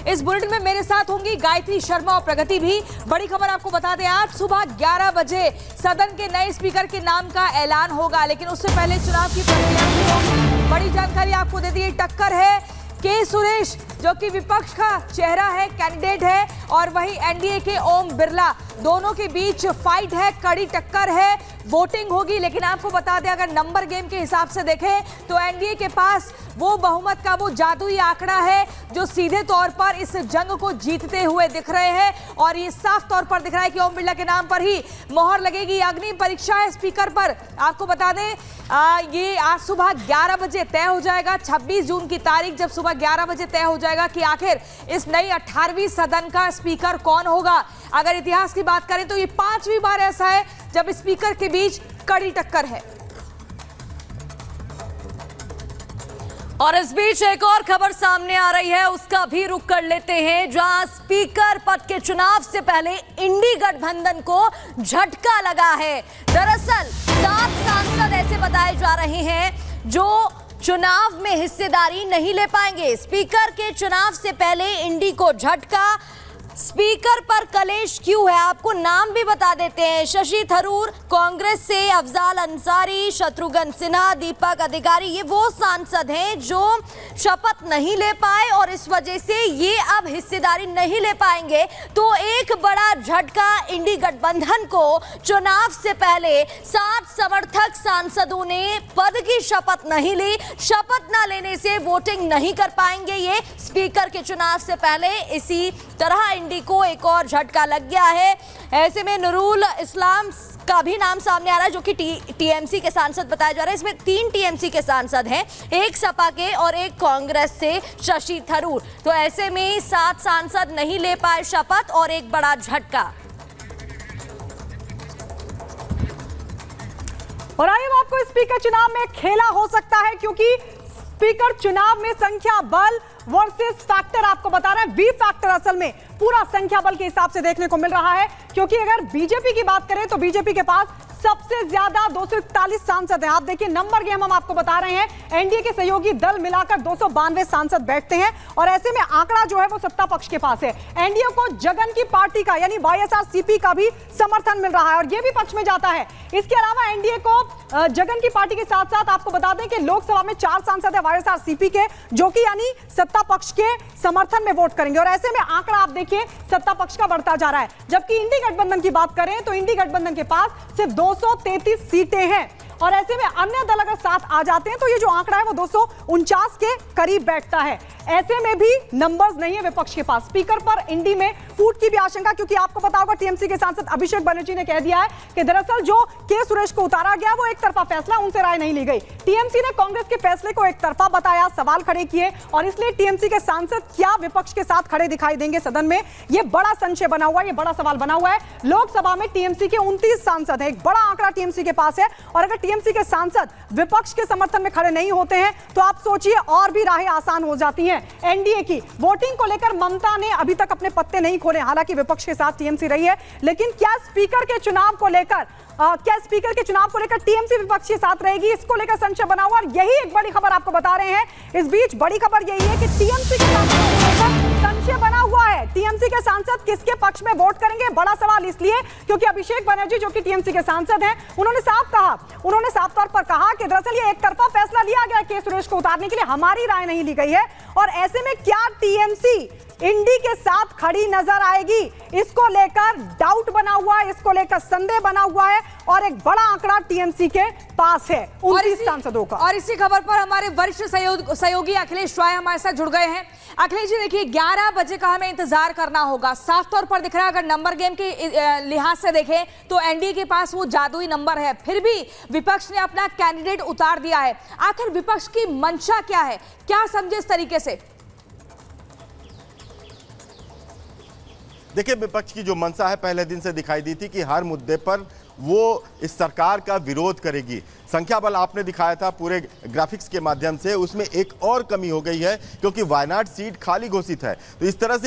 इस बुलेटिन में मेरे साथ होंगी गायत्री शर्मा और प्रगति भी। बड़ी खबर आपको बता दें, आज सुबह 11 बजे सदन के नए स्पीकर के नाम का ऐलान होगा, लेकिन उससे पहले चुनाव की प्रक्रिया भी होगी। बड़ी जानकारी आपको दे दी, टक्कर है के सुरेश जो कि विपक्ष का चेहरा है, कैंडिडेट है, और वही एनडीए के ओम बिरला, दोनों के बीच फाइट है, कड़ी टक्कर है, वोटिंग होगी। लेकिन आपको बता दें, अगर नंबर गेम के हिसाब से देखें तो एनडीए के पास वो बहुमत का वो जादुई आंकड़ा है जो सीधे तौर पर इस जंग को जीतते हुए दिख रहे हैं, और ये साफ तौर पर दिख रहा है कि ओम बिरला के नाम पर ही मोहर लगेगी। अग्नि परीक्षा है स्पीकर पर, आपको बता दें ये आज सुबह 11 बजे तय हो जाएगा। 26 जून की तारीख जब सुबह 11 बजे तय हो जाएगा कि आखिर इस नई 18वीं सदन का स्पीकर कौन होगा। अगर इतिहास की बात करें तो ये 5वीं बार ऐसा है जब स्पीकर के बीच कड़ी टक्कर है। और इस बीच एक और खबर सामने आ रही है, उसका भी रुख कर लेते हैं, जहां स्पीकर पद के चुनाव से पहले इंडी गठबंधन को झटका लगा है। दरअसल 7 सांसद ऐसे बताए जा रहे हैं जो चुनाव में हिस्सेदारी नहीं ले पाएंगे। स्पीकर के चुनाव से पहले इंडी को झटका। स्पीकर पर कलेश क्यों है, आपको नाम भी बता देते हैं। शशि थरूर कांग्रेस से, अफजाल अंसारी, शत्रुघ्न सिन्हा, दीपक अधिकारी, ये वो सांसद हैं जो शपथ नहीं ले पाए और इस वजह से ये अब हिस्सेदारी नहीं ले पाएंगे। तो एक बड़ा झटका इंडी गठबंधन को। चुनाव से पहले 7 समर्थक सांसदों ने पद की शपथ नहीं ली। शपथ न लेने से वोटिंग नहीं कर पाएंगे ये स्पीकर के चुनाव से पहले। इसी तरह इंडी को एक और झटका लग गया है। ऐसे में नूरुल इस्लाम का भी नाम सामने आ रहा है जो कि टीएमसी के सांसद बताया जा रहा है। इसमें 3 टीएमसी के सांसद हैं, एक सपा के और एक कांग्रेस से शशि थरूर। तो ऐसे में 7 सांसद नहीं ले पाए शपथ और एक बड़ा झटका। और आइए आपको स्पीकर चुनाव में खेला हो सकता है, क्योंकि स्पीकर चुनाव में संख्या बल वर्सेस फैक्टर आपको बता रहे हैं। वी फैक्टर असल में पूरा संख्या बल के हिसाब से देखने को मिल रहा है, क्योंकि अगर बीजेपी की बात करें तो बीजेपी के पास सबसे ज्यादा 241 सांसद हैं। आप देखिए नंबर गेम हम आपको बता रहे हैं, एनडीए के सहयोगी दल मिलाकर 292 सांसद बैठते हैं, और ऐसे में आंकड़ा जो है वो सत्ता पक्ष के पास है। एनडीए को जगन की पार्टी का यानी वाईएसआरसीपी का भी समर्थन मिल रहा है और ये भी पक्ष में जाता है। इसके अलावा एनडीए को जगन की पार्टी के साथ साथ आपको बता दें कि लोकसभा में 4 सांसद है वाईएसआरसीपी के, जो कि यानी सत्ता पक्ष के समर्थन में वोट करेंगे, और ऐसे में आंकड़ा आप देखिए सत्ता पक्ष का बढ़ता जा रहा है। जबकि इंडी गठबंधन की बात करें तो इंडी गठबंधन के पास सिर्फ 233 सीटें हैं, और ऐसे में अन्य दल अगर साथ आ जाते हैं तो ये जो आंकड़ा है वो 249 के करीब बैठता है। ऐसे में भी नंबर्स नहीं है विपक्ष के पास। स्पीकर पर इंडी में फूट की भी आशंका, क्योंकि आपको पता होगा टीएमसी के सांसद अभिषेक बनर्जी ने कह दिया है कि दरअसल जो के सुरेश को उतारा गया वो एक तरफा फैसला, उनसे राय नहीं ली गई। टीएमसी ने कांग्रेस के फैसले को एक तरफा बताया, सवाल खड़े किए, और इसलिए टीएमसी के सांसद क्या विपक्ष के साथ खड़े दिखाई देंगे सदन में, ये बड़ा संशय बना हुआ है, ये बड़ा सवाल बना हुआ है। लोकसभा में टीएमसी के 29 सांसद है, एक बड़ा आंकड़ा टीएमसी के पास है, और अगर टीएमसी के सांसद विपक्ष के समर्थन में खड़े नहीं होते हैं तो आप सोचिए और भी राहें आसान हो जाती हैं एनडीए की। वोटिंग को लेकर ममता ने अभी तक अपने पत्ते नहीं खोले, हालांकि विपक्ष के साथ टीएमसी रही है, लेकिन क्या स्पीकर के चुनाव को लेकर टीएमसी विपक्ष के साथ रहेगी, इसको लेकर संशय बना हुआ, और यही एक बड़ी खबर आपको बता रहे हैं। इस बीच बड़ी खबर यही है कि टीएमसी के साथ संशय बना हुआ है। टीएमसी के सांसद किसके पक्ष में वोट करेंगे, बड़ा सवाल इसलिए क्योंकि अभिषेक बनर्जी जो कि टीएमसी के सांसद हैं, उन्होंने साफ तौर पर कहा कि दरअसल ये एक तरफा फैसला लिया गया के सुरेश को उतारने के लिए, हमारी राय नहीं ली गई है। और ऐसे में क्या टीएमसी इंडी के साथ खड़ी नजर आएगी, इसको लेकर डाउट बना हुआ है, इसको लेकर संदेह बना हुआ है, और एक बड़ा आंकड़ा टीएमसी के पास है 29 सांसदों का। और इसी खबर पर हमारे वरिष्ठ सहयोगी अखिलेश राय हमारे साथ जुड़ गए हैं। अखिलेश जी देखिए, 11 बजे का हमें इंतजार करना होगा। साफ तौर पर दिख रहा है, अगर नंबर गेम के लिहाज से देखें तो एनडीए के पास वो जादुई नंबर है, फिर भी विपक्ष ने अपना कैंडिडेट उतार दिया है। आखिर विपक्ष की मंशा क्या है, क्या समझे इस तरीके से? देखिए, विपक्ष की जो मंशा है पहले दिन से दिखाई दी थी कि हर मुद्दे पर वो इस सरकार का विरोध करेगी। संख्या बल आपने दिखाया था पूरे ग्राफिक्स के माध्यम से, उसमें एक और कमी हो गई है क्योंकि वायनाड सीट खाली घोषित है। तो इस तरह से